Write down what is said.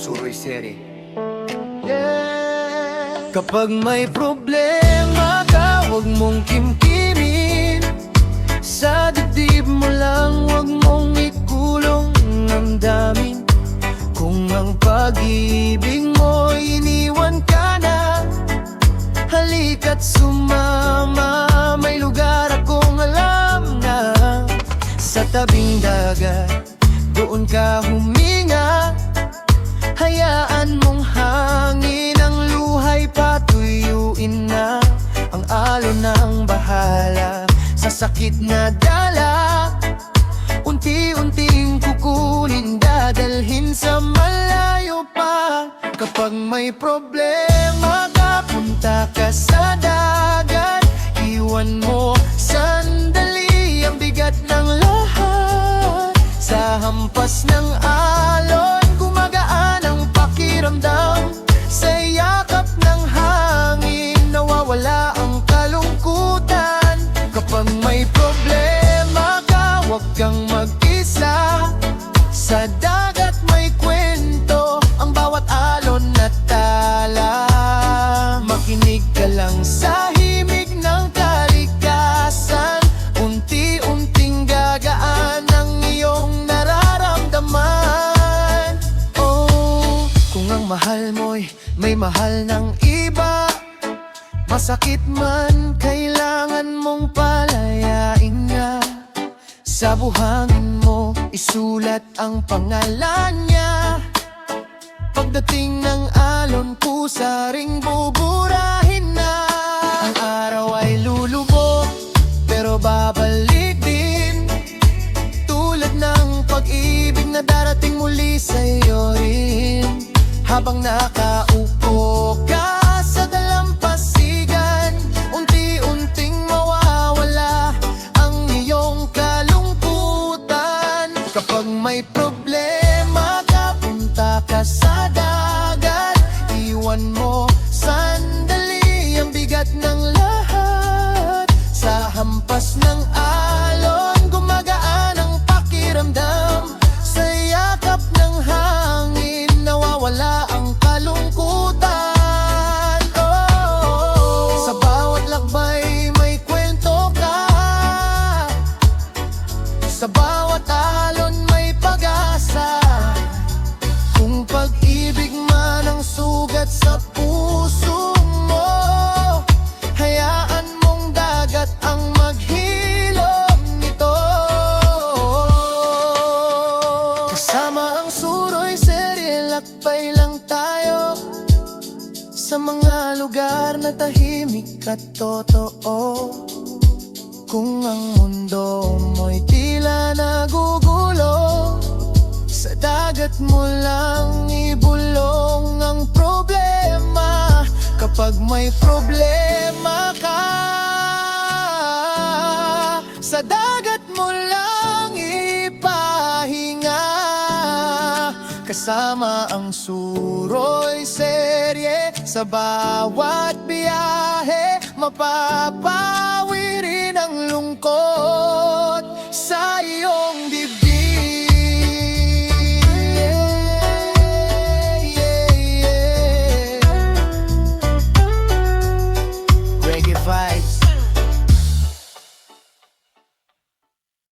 Suroy Seri. Kapag may problema ka, huwag mong kimkimin. Sa dibdib mo lang, huwag mong ikulong ang damin. Kung ang pag-ibig mo iniwan ka na, halika't sumama. May lugar akong alam na sa tabing dagat, doon ka huminga. Hayaan mong hangin ang luhay patuyuin na. Ang alon ng bahala sa sakit na dala, unti-unting kukunin, dadalhin sa malayo pa. Kapag may problema ka, punta ka sa dagat. Iwan mo sandali ang bigat ng lahat. Sa hampas ng alon, gumagaan ang pakiramdam. Sa yakap ng hangin, nawawala ang kalungkutan. Kapag may problema ka, huwag kang mag-isa. Sa dagat may kwento ang bawat alon na tala. Makinig ka lang sa himig ng kalikasan. Unti-unting gagaan ang iyong nararamdaman. Oh, kung ang mahal mo'y may mahal ng iba, masakit man, kailangan mong palayain nga. Sa buhangin mo, isulat ang pangalan niya. Pagdating ng alon, pusa ring buburahin na. Ang araw ay lulubog, pero babalik din. Tulad ng pag-ibig na darating muli sa'yo rin. Habang nakaupo ka sa dalampasigan, unti-unting mawawala ang iyong kalungkutan. Kapag may problema ka, punta ka sa dagat. Iwan mo sandali ang bigat ng lahat. Sa hampas ng alon, gumagaan ang pakiramdam. Sa yakap ng hangin, nawawala ang kalungkutan. Oh, sa bawat lakbay may kwento ka. Sa bawat alon may pag-asa. Kung pag-ibig man ang sugat sa puso mo, hayaan mong dagat ang maghilom nito. Kasama ang Suroy Seri, lakbay lang tayo sa mga lugar na tahimik at totoo. Kung ang mundo mo'y tila nagugulo, sa dagat mo lang ibulong ang problema. Kapag may problema ka, sa dagat mo lang ipahinga. Kasama ang Suroy Seri, sa bawat biyahe mapapawi rin ang lungkot sa iyong dibdib.